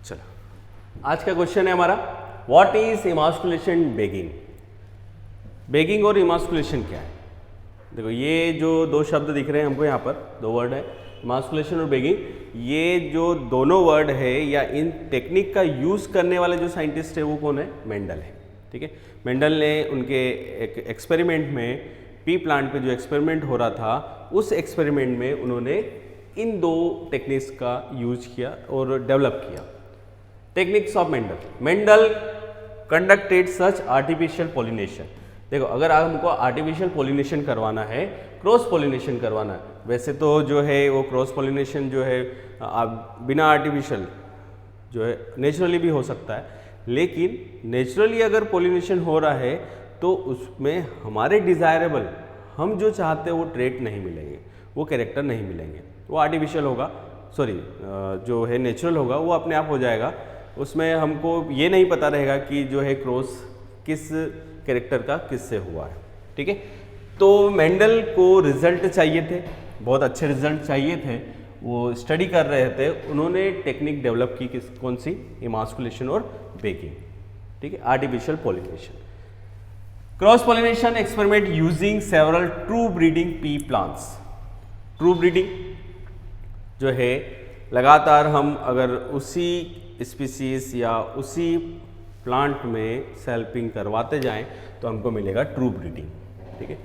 चलो आज का क्वेश्चन है हमारा, what is emasculation begging. Begging और इमास्कुलेशन क्या है। देखो ये जो दो शब्द दिख रहे हैं हमको यहाँ पर, दो वर्ड है इमास्कुलेशन और बेगिंग। ये जो दोनों वर्ड है या इन टेक्निक का यूज़ करने वाले जो साइंटिस्ट है वो कौन है, मेंडल है। ठीक है, मेंडल ने उनके एक एक्सपेरिमेंट में पी प्लांट पे जो एक्सपेरिमेंट हो रहा था उस एक्सपेरिमेंट में उन्होंने इन दो टेक्निक्स का यूज किया और डेवलप किया। Techniques of Mendel conducted such artificial pollination. देखो अगर हमको आर्टिफिशियल पॉलिनेशन करवाना है, क्रॉस पॉलिनेशन करवाना है, वैसे तो जो है वो क्रॉस पॉलिनेशन जो है बिना आर्टिफिशियल जो है नेचुरली भी हो सकता है, लेकिन नेचुरली अगर पॉलिनेशन हो रहा है तो उसमें हमारे डिज़ायरेबल हम जो चाहते हैं वो ट्रेट नहीं मिलेंगे, वो कैरेक्टर नहीं मिलेंगे। वो आर्टिफिशियल होगा, सॉरी जो है नेचुरल होगा वो अपने आप हो जाएगा। उसमें हमको ये नहीं पता रहेगा कि जो है क्रॉस किस कैरेक्टर का किससे हुआ है। ठीक है, तो मेंडल को रिजल्ट चाहिए थे, बहुत अच्छे रिजल्ट चाहिए थे, वो स्टडी कर रहे थे, उन्होंने टेक्निक डेवलप की कौन सी, इमास्कुलेशन और बेकिंग। ठीक है, artificial pollination. Cross pollination experiment using several true breeding P plants. True breeding जो है लगातार हम अगर उसी स्पीसीज या उसी प्लांट में सेल्पिंग करवाते जाएं तो हमको मिलेगा ट्रू ब्रीडिंग। ठीक है,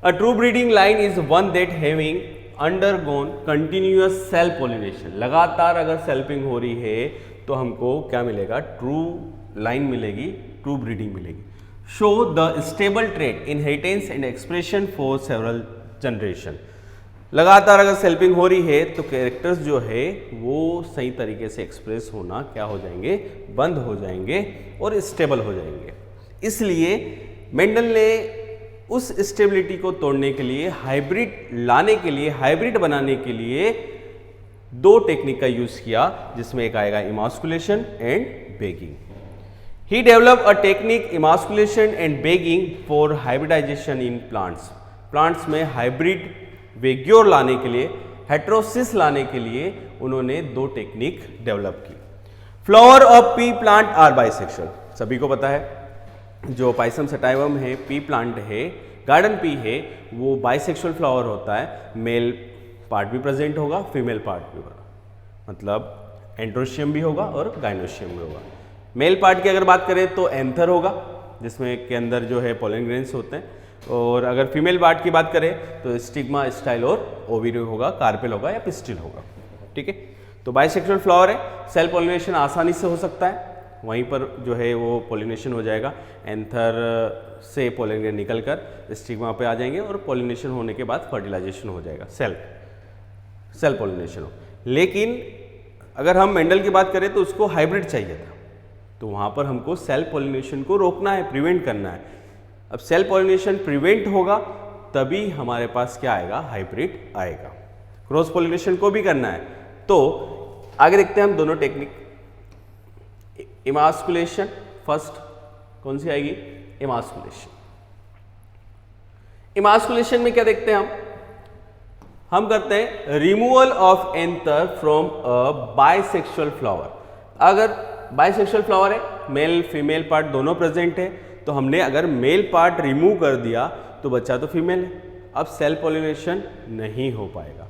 a true breeding line is one that having undergone continuous self pollination. लगातार अगर सेल्पिंग हो रही है तो हमको क्या मिलेगा, ट्रू लाइन मिलेगी, ट्रू ब्रीडिंग मिलेगी। Show the stable trait inheritance and expression for several generation. लगातार अगर सेल्पिंग हो रही है तो कैरेक्टर्स जो है वो सही तरीके से एक्सप्रेस होना क्या हो जाएंगे, बंद हो जाएंगे और स्टेबल हो जाएंगे। इसलिए मेंडल ने उस स्टेबिलिटी को तोड़ने के लिए, हाइब्रिड लाने के लिए, हाइब्रिड बनाने के लिए दो टेक्निक का यूज किया, जिसमें एक आएगा emasculation and bagging. He develop a technique emasculation and bagging for hybridization in plants. Plants में हाइब्रिड वेग्योर लाने के लिए, हेट्रोसिस लाने के लिए उन्होंने दो टेक्निक डेवलप की। Flower of pea plant are bisexual. सभी को पता है जो पाइसम सटाइवम है, पी प्लांट है, गार्डन पी है, वो बाइसेक्सुअल फ्लावर होता है। मेल पार्ट भी प्रेजेंट होगा, फीमेल पार्ट भी होगा, मतलब एंड्रोशियम भी होगा और गाइनोशियम भी होगा। मेल पार्ट की अगर बात करें तो एंथर होगा, जिसमें के अंदर जो है पोलन ग्रेन्स होते हैं, और अगर फीमेल पार्ट की बात करें तो स्टिग्मा, स्टाइल और ओविरी होगा, कार्पेल होगा या पिस्टिल होगा। ठीक है, तो बाइसेक्सुअल फ्लावर है, सेल्फ पॉलिनेशन आसानी से हो सकता है, वहीं पर जो है वो पॉलिनेशन हो जाएगा। एंथर से पोलन ग्रेन निकल कर स्टिग्मा पे आ जाएंगे और पॉलिनेशन होने के बाद फर्टिलाइजेशन हो जाएगा, सेल्फ पॉलिनेशन हो। लेकिन अगर हम मेंडल की बात करें तो उसको हाइब्रिड चाहिए था, तो वहाँ पर हमको सेल्फ पॉलिनेशन को रोकना है, प्रिवेंट करना है। अब सेल्फ पॉलिनेशन प्रिवेंट होगा तभी हमारे पास क्या आएगा, हाइब्रिड आएगा। क्रॉस पॉलिनेशन को भी करना है, तो आगे देखते हैं हम दोनों टेक्निक। इमास्कुलेशन फर्स्ट कौन सी आएगी, इमास्कुलेशन। इमास्कुलेशन में क्या देखते हैं हम करते हैं removal of anther from a bisexual flower. अगर बाइसेक्सुअल फ्लावर है, मेल फीमेल पार्ट दोनों प्रेजेंट है, तो हमने अगर मेल पार्ट रिमूव कर दिया तो बच्चा तो फीमेल है, अब सेल्फ पॉलिनेशन नहीं हो पाएगा।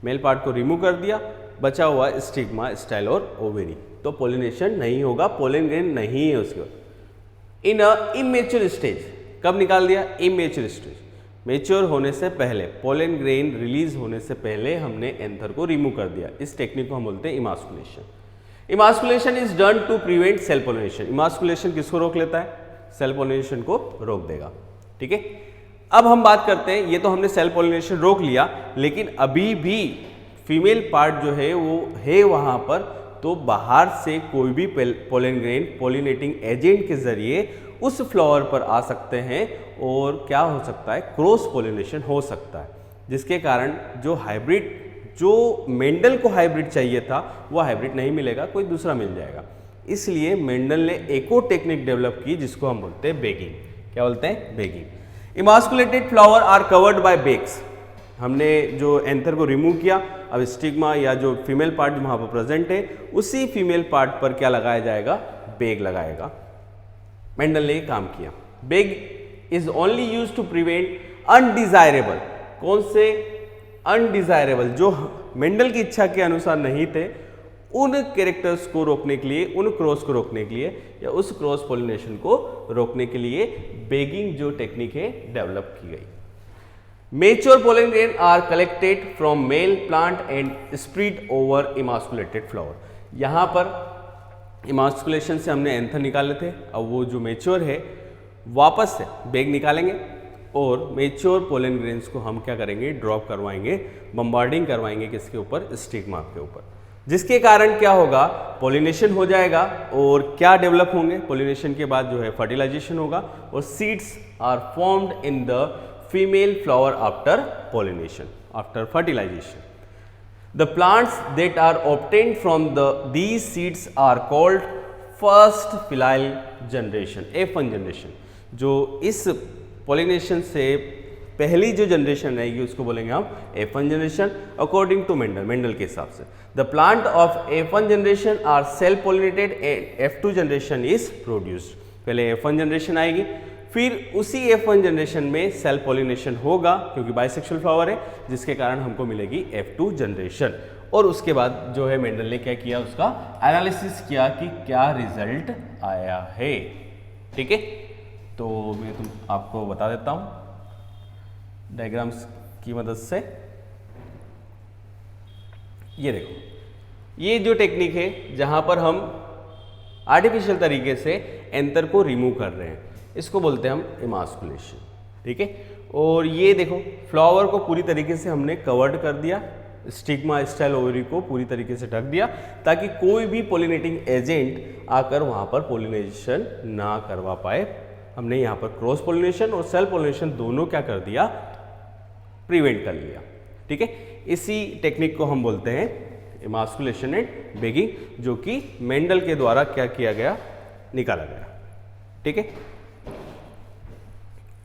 मेल पार्ट को रिमूव कर दिया, बचा हुआ स्टिग्मा, स्टाइल और ओवेरी, तो पॉलिनेशन नहीं होगा, पोलन ग्रेन नहीं है उसके। इन अ इमेच्योर स्टेज, कब निकाल दिया, इमेच्योर स्टेज, मेच्योर होने से पहले, पोलन ग्रेन रिलीज होने से पहले हमने एंथर को रिमूव कर दिया। इस टेक्निक को हम बोलते हैं emasculation. Emasculation is done to prevent self pollination. Emasculation किसको रोक लेता है, सेल्फ पॉलिनेशन को रोक देगा। ठीक है, अब हम बात करते हैं, ये तो हमने सेल्फ पॉलिनेशन रोक लिया, लेकिन अभी भी फीमेल पार्ट जो है वो है वहां पर, तो बाहर से कोई भी पोलन ग्रेन पॉलिनेटिंग एजेंट के जरिए उस फ्लावर पर आ सकते हैं और क्या हो सकता है, क्रॉस पॉलिनेशन हो सकता है, जिसके कारण जो हाइब्रिड, जो मेंडल को हाइब्रिड चाहिए था वो हाइब्रिड नहीं मिलेगा, कोई दूसरा मिल जाएगा। इसलिए मेंडल ने एक और टेक्निक डेवलप की जिसको हम बोलते हैं बेगिंग। क्या बोलते हैं, bagging. Emasculated flower are covered by bags. हमने जो एंथर को रिमूव किया, अब स्टिग्मा या जो फीमेल पार्ट वहाँ पर प्रेजेंट है उसी फीमेल पार्ट पर क्या लगाया जाएगा, बैग लगाएगा। मेंडल ने काम किया। Bag is only use to prevent undesirable, कौन से अनडिजायरेबल, जो मेंडल की इच्छा के अनुसार नहीं थे, उन कैरेक्टर्स को रोकने के लिए, उन क्रॉस को रोकने के लिए या उस क्रॉस पॉलिनेशन को रोकने के लिए बैगिंग जो टेक्निक है डेवलप की गई। Mature pollen grain are collected from male plant and spread over emasculated flower. यहाँ पर इमास्कुलेशन से हमने एंथर निकाले थे, अब वो जो मेच्योर है वापस से बैग निकालेंगे और मेच्योर पोलन ग्रेन्स को हम क्या करेंगे, ड्रॉप करवाएंगे, बम्बार्डिंग करवाएंगे किसके ऊपर, स्टिग्मा के ऊपर, जिसके कारण क्या होगा, पॉलिनेशन हो जाएगा। और क्या डेवलप होंगे, पॉलिनेशन के बाद जो है फर्टिलाइजेशन होगा और seeds are formed in the female flower after pollination, after fertilisation. The plants that are obtained from these seeds are called first filial generation, F1 generation. जो इस पॉलिनेशन से पहली जो जनरेशन रहेगी उसको बोलेंगे हम F1 generation according to Mendel के हिसाब से। The plant of F1 generation are self pollinated and F2 generation is produced. पहले F1 जनरेशन आएगी, फिर उसी F1 जनरेशन में सेल्फ पॉलिनेशन होगा क्योंकि बाइसेक्सुअल फ्लावर है, जिसके कारण हमको मिलेगी F2 जनरेशन। और उसके बाद जो है मेंडल ने क्या किया, उसका एनालिसिस किया कि क्या रिजल्ट आया है। ठीक है, तो मैं आपको बता देता हूँ डायग्राम्स की मदद से। ये देखो, ये जो टेक्निक है जहां पर हम आर्टिफिशियल तरीके से एंथर को रिमूव कर रहे हैं, इसको बोलते हैं हम इमास्कुलेशन। ठीक है, और ये देखो फ्लावर को पूरी तरीके से हमने कवर्ड कर दिया, स्टिग्मा स्टाइल ओवरी को पूरी तरीके से ढक दिया ताकि कोई भी पॉलिनेटिंग एजेंट आकर वहां पर पॉलिनेशन ना करवा पाए। हमने यहाँ पर क्रॉस पॉलिनेशन और सेल्फ पॉलिनेशन दोनों क्या कर दिया, प्रिवेंट कर लिया। ठीक है, इसी टेक्निक को हम बोलते हैं इमास्कुलेशन एंड बैगिंग, जो कि मेंडल के द्वारा क्या किया गया, निकाला गया। ठीक है।